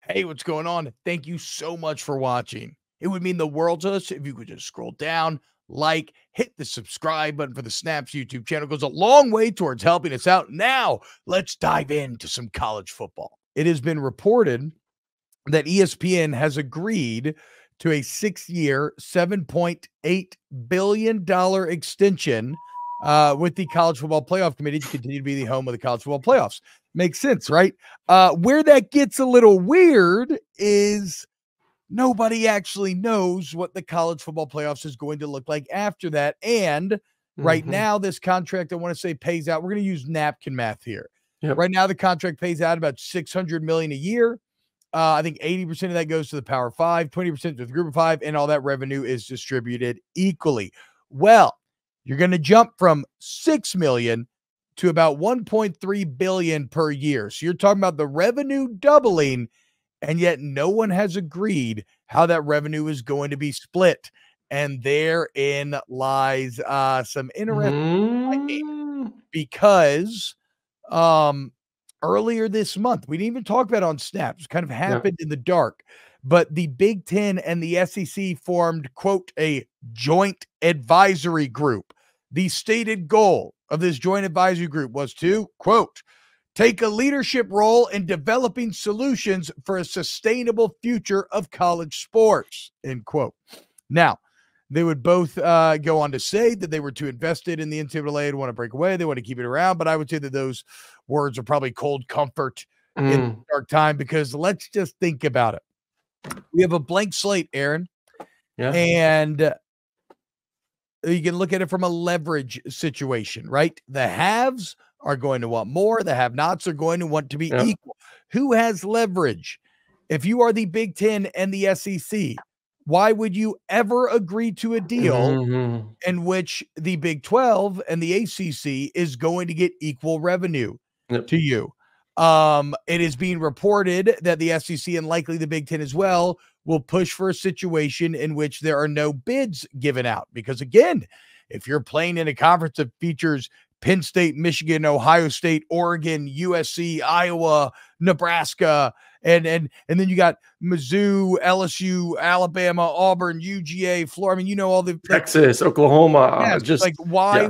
Hey, what's going on? Thank you so much for watching. It would mean the world to us if you could just scroll down, like, hit the subscribe button for the Snaps YouTube channel. It goes a long way towards helping us out. Now, let's dive into some college football. It has been reported that ESPN has agreed to a 6-year, $7.8 billion extension with the College Football Playoff Committee to continue to be the home of the college football playoffs. Makes sense, right? Where that gets a little weird is nobody actually knows what the college football playoffs is going to look like after that. And right now, this contract, I want to say, pays out. We're going to use napkin math here. Yep. Right now, the contract pays out about $600 million a year. I think 80% of that goes to the Power Five, 20% to the Group of Five, and all that revenue is distributed equally. Well, you're going to jump from $6 million to about $1.3 billion per year. So you're talking about the revenue doubling, and yet no one has agreed how that revenue is going to be split. And therein lies some interesting because earlier this month, we didn't even talk about it on Snaps, kind of happened in the dark, but the Big Ten and the SEC formed, quote, a joint advisory group. The stated goal of this joint advisory group was to, quote, take a leadership role in developing solutions for a sustainable future of college sports, end quote. Now, they would both go on to say that they were too invested in the NCAA to want to break away. They want to keep it around, but I would say that those words are probably cold comfort in the dark time, because let's just think about it. We have a blank slate, Aaron, and you can look at it from a leverage situation, right? The haves are going to want more. The have-nots are going to want to be equal. Who has leverage? If you are the Big Ten and the SEC, why would you ever agree to a deal in which the Big 12 and the ACC is going to get equal revenue to you? It is being reported that the SEC and likely the Big Ten as well will push for a situation in which there are no bids given out. Because again, if you're playing in a conference that features Penn State, Michigan, Ohio State, Oregon, USC, Iowa, Nebraska, and then you got Mizzou, LSU, Alabama, Auburn, UGA, Florida. I mean, you know, all the Texas, Oklahoma. Just like why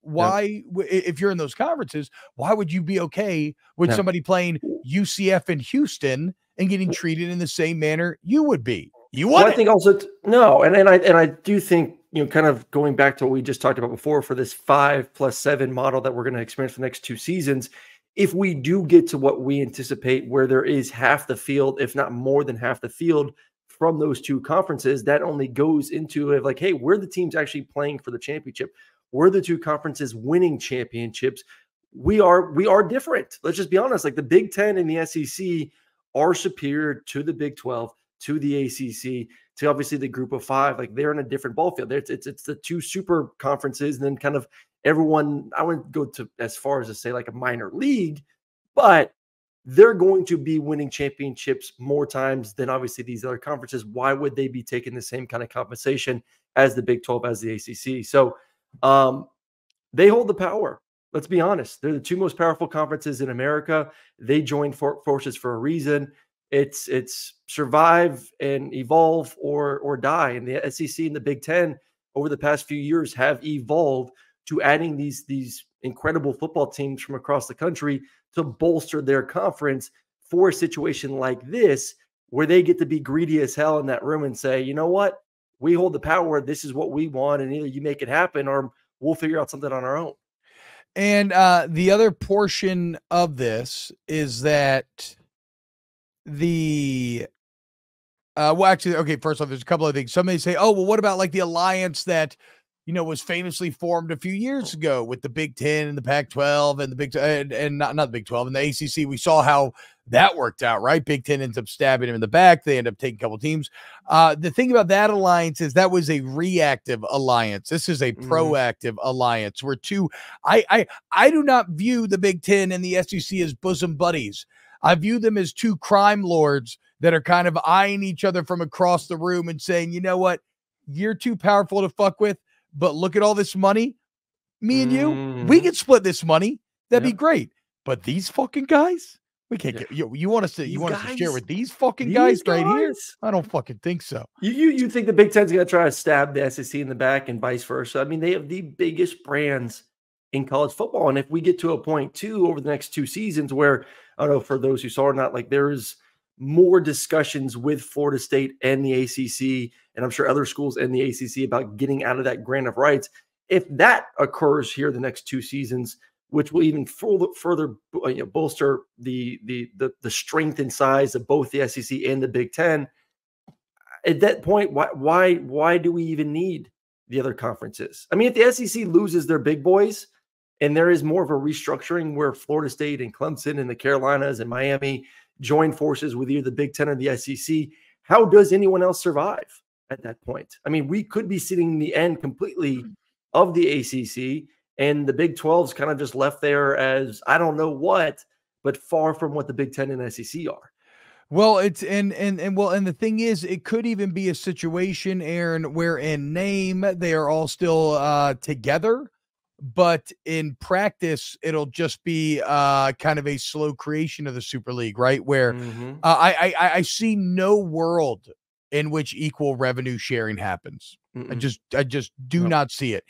if you're in those conferences, why would you be okay with somebody playing UCF in Houston and getting treated in the same manner you would be? You would. Well, I think also and I do think, you know, kind of going back to what we just talked about before for this 5+7 model that we're going to experience for the next 2 seasons. If we do get to what we anticipate, where there is half the field, if not more than half the field from those 2 conferences, that only goes into it like, hey, we're the teams actually playing for the championship. We're the 2 conferences winning championships. We are different. Let's just be honest. Like the Big Ten and the SEC are superior to the Big 12, to the ACC, to obviously the Group of Five. Like they're in a different ball field. It's the 2 super conferences, and then kind of everyone. I wouldn't go to as far as to say like a minor league, but they're going to be winning championships more times than obviously these other conferences. Why would they be taking the same kind of compensation as the Big 12, as the ACC? So they hold the power. Let's be honest. They're the 2 most powerful conferences in America. They joined forces for a reason. It's survive and evolve or die. And the SEC and the Big Ten over the past few years have evolved to adding these incredible football teams from across the country to bolster their conference for a situation like this, where they get to be greedy as hell in that room and say, you know what? We hold the power. This is what we want. And either you make it happen or we'll figure out something on our own. And the other portion of this is that first off, there's a couple of things. Somebody say, oh, well, what about like the alliance that, you know, was famously formed a few years ago with the Big Ten and the Pac-12 and the Big and not the Big 12 and the ACC? We saw how that worked out, right? Big Ten ends up stabbing him in the back. They end up taking a couple teams. The thing about that alliance is that was a reactive alliance. This is a proactive alliance. I do not view the Big Ten and the SEC as bosom buddies. I view them as 2 crime lords that are kind of eyeing each other from across the room and saying, you know what, you're too powerful to fuck with, but look at all this money. Me and you, we could split this money. That'd be great. But these fucking guys, We can't get you want us to share with these fucking these guys right here? I don't fucking think so. You think the Big Ten's going to try to stab the SEC in the back and vice versa? I mean, they have the biggest brands in college football, and if we get to a point too over the next 2 seasons where, I don't know, for those who saw or not, like there is more discussions with Florida State and the ACC, and I'm sure other schools and the ACC about getting out of that grant of rights. If that occurs here the next 2 seasons, which will even further bolster the strength and size of both the SEC and the Big Ten. At that point, why do we even need the other conferences? I mean, if the SEC loses their big boys and there is more of a restructuring where Florida State and Clemson and the Carolinas and Miami join forces with either the Big Ten or the SEC, how does anyone else survive at that point? I mean, we could be sitting in the end completely of the ACC, and the Big 12's kind of just left there as I don't know what, but far from what the Big Ten and SEC are. Well, it's and the thing is, it could even be a situation, Aaron, where in name they are all still together, but in practice it'll just be kind of a slow creation of the Super League, right? Where I see no world in which equal revenue sharing happens. I just do not see it.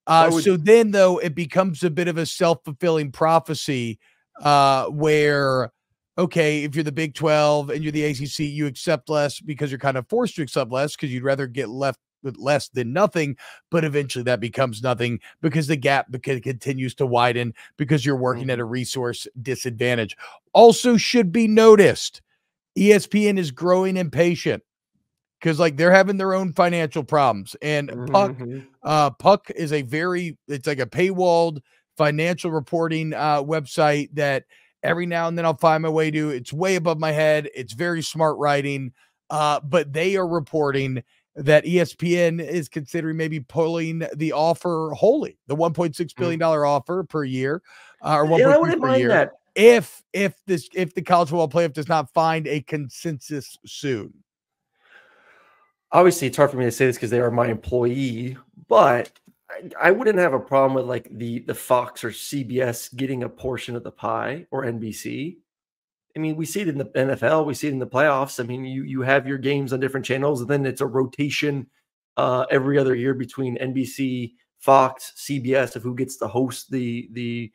So then, though, it becomes a bit of a self-fulfilling prophecy where, okay, if you're the Big 12 and you're the ACC, you accept less because you're kind of forced to accept less because you'd rather get left with less than nothing. But eventually that becomes nothing because the gap continues to widen because you're working at a resource disadvantage. Also should be noticed, ESPN is growing impatient. Because like they're having their own financial problems, and Puck is it's like a paywalled financial reporting website that every now and then I'll find my way to. It's way above my head. It's very smart writing, but they are reporting that ESPN is considering maybe pulling the offer wholly, the $1.6 billion offer per year, or 1.2 per year. That. If the college football playoff does not find a consensus soon. Obviously, it's hard for me to say this because they are my employee, but I wouldn't have a problem with like the Fox or CBS getting a portion of the pie, or NBC. I mean, we see it in the NFL, we see it in the playoffs. I mean, you have your games on different channels, and then it's a rotation every other year between NBC, Fox, CBS of who gets to host the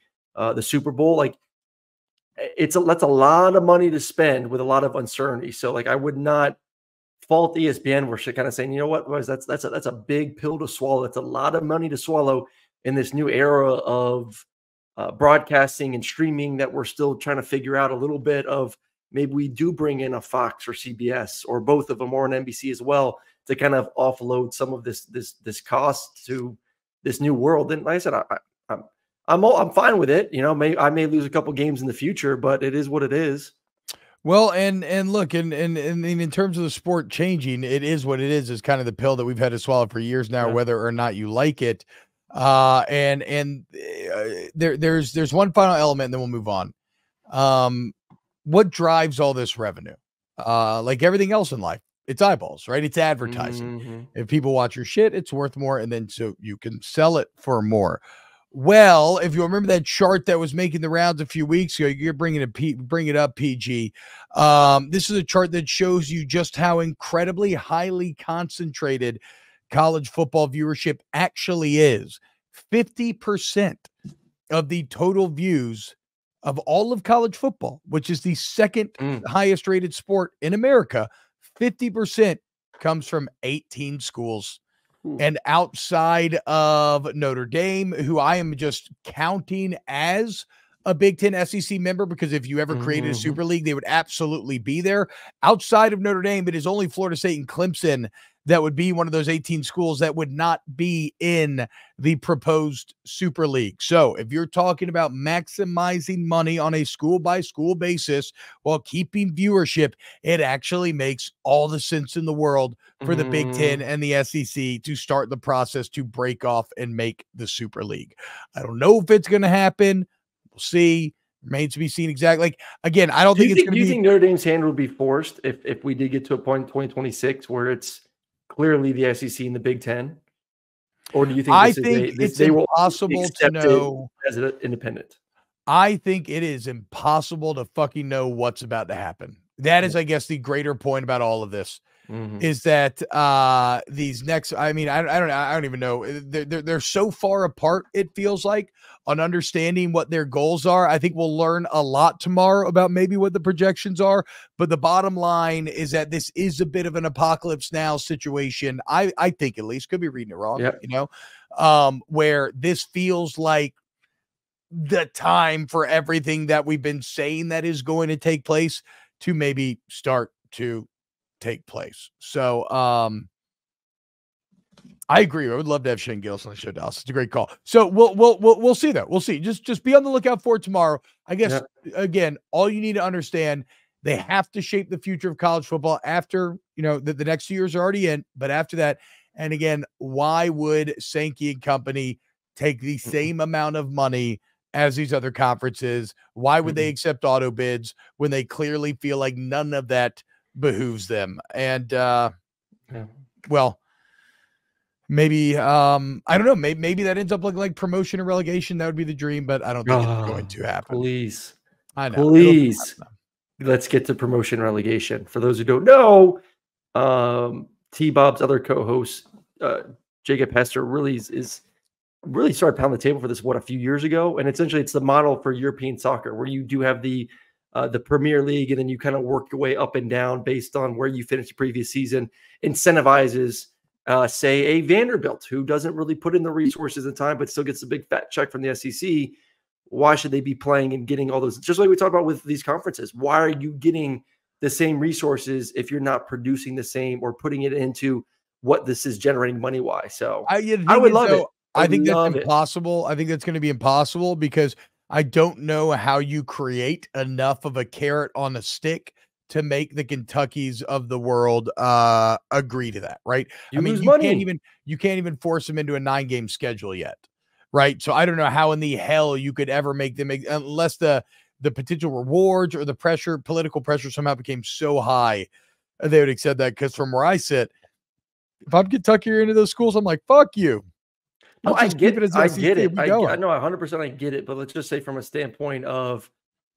Super Bowl. Like, that's a lot of money to spend with a lot of uncertainty. So, like, I would not fault ESPN. We're kind of saying, you know what, boys, that's a big pill to swallow. That's a lot of money to swallow in this new era of broadcasting and streaming that we're still trying to figure out a little bit of. Maybe we do bring in a Fox or CBS or both of them, or an NBC as well, to kind of offload some of this cost to this new world. And like I said, I'm fine with it. You know, I may lose a couple games in the future, but it is what it is. Well, and look, and in terms of the sport changing, it is what it is. Is kind of the pill that we've had to swallow for years now, whether or not you like it. There's one final element, and then we'll move on. What drives all this revenue? Like everything else in life, it's eyeballs, right? It's advertising. If people watch your shit, it's worth more, and then so you can sell it for more. Well, if you remember that chart that was making the rounds a few weeks ago, you're bring it up, PG. This is a chart that shows you just how incredibly highly concentrated college football viewership actually is. 50% of the total views of all of college football, which is the second highest rated sport in America, 50% comes from 18 schools. And outside of Notre Dame, who I am just counting as a Big Ten SEC member, because if you ever created a Super League, they would absolutely be there. Outside of Notre Dame, it is only Florida State and Clemson that would be one of those 18 schools that would not be in the proposed Super League. So if you're talking about maximizing money on a school-by-school basis while keeping viewership, it actually makes all the sense in the world for the Big Ten and the SEC to start the process to break off and make the Super League. I don't know if it's going to happen. We'll see. Remains to be seen exactly. Like, again, I don't think it's going to be. Do you think Notre Dame's hand will be forced if we did get to a point in 2026 where it's clearly the SEC and the Big Ten? Or do you think it's impossible to know as an independent? I think it is impossible to fucking know what's about to happen. That is, I guess, the greater point about all of this. Is that these next, I mean, I don't even know. They're so far apart, it feels like, on understanding what their goals are. I think we'll learn a lot tomorrow about maybe what the projections are. But the bottom line is that this is a bit of an apocalypse now situation. I think, at least, could be reading it wrong, where this feels like the time for everything that we've been saying that is going to take place to maybe start to take place. So I agree. I would love to have Shane Gillis on the show, Dallas. It's a great call. So we'll see though. We'll see. Just be on the lookout for it tomorrow. I guess again, all you need to understand, they have to shape the future of college football after, the next 2 years are already in, but after that. And again, why would Sankey and company take the same amount of money as these other conferences? Why would they accept auto bids when they clearly feel like none of that behooves them? And well, maybe I don't know, maybe that ends up looking like promotion or relegation. That would be the dream, but I don't think it's going to happen. Please, I know. Please, let's get to promotion relegation. For those who don't know, T-Bob's other co-host, Jacob Hester, really started pounding the table for this a few years ago, and essentially it's the model for European soccer, where you do have the Premier League, and then you kind of work your way up and down based on where you finished the previous season. Incentivizes, say, a Vanderbilt who doesn't really put in the resources and time, but still gets a big fat check from the SEC. Why should they be playing and getting all those? Just like we talked about with these conferences, why are you getting the same resources if you're not producing the same or putting it into what this is generating money-wise? So I would love it. I think that's impossible. I think that's going to be impossible because I don't know how you create enough of a carrot on a stick to make the Kentuckys of the world agree to that, right? You can't even force them into a 9-game schedule yet, right? So I don't know how in the hell you could ever make them, unless the potential rewards or the political pressure somehow became so high, they would accept that. Because from where I sit, if I'm Kentucky or into those schools, I'm like, fuck you. No, I get it. I know 100%. I get it. But let's just say from a standpoint of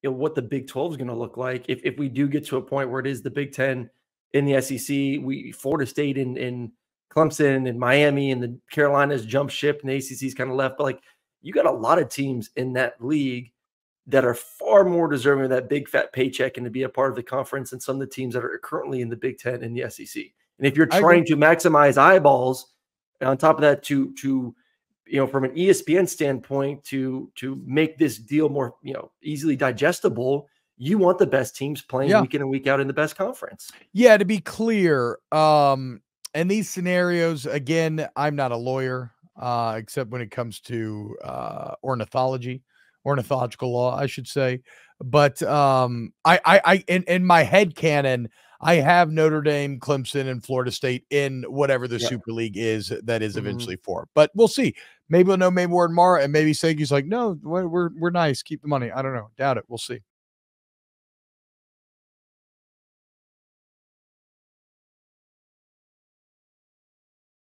what the Big 12 is going to look like, if we do get to a point where it is the Big 10 in the SEC, Florida State and Clemson and Miami and the Carolinas jump ship and the ACC's kind of left. But like, you got a lot of teams in that league that are far more deserving of that big fat paycheck and to be a part of the conference than some of the teams that are currently in the Big 10 and the SEC. And if you're trying to maximize eyeballs, and on top of that, to from an ESPN standpoint, to make this deal more, easily digestible, you want the best teams playing week in and week out in the best conference. Yeah, to be clear, in these scenarios, again, I'm not a lawyer, except when it comes to ornithological law, I should say. But I in my head canon, I have Notre Dame, Clemson, and Florida State in whatever the Super League is that is eventually for. But we'll see. Maybe we'll know maybe more tomorrow, and maybe Sankey's like, no, we're nice. Keep the money. I don't know. Doubt it. We'll see.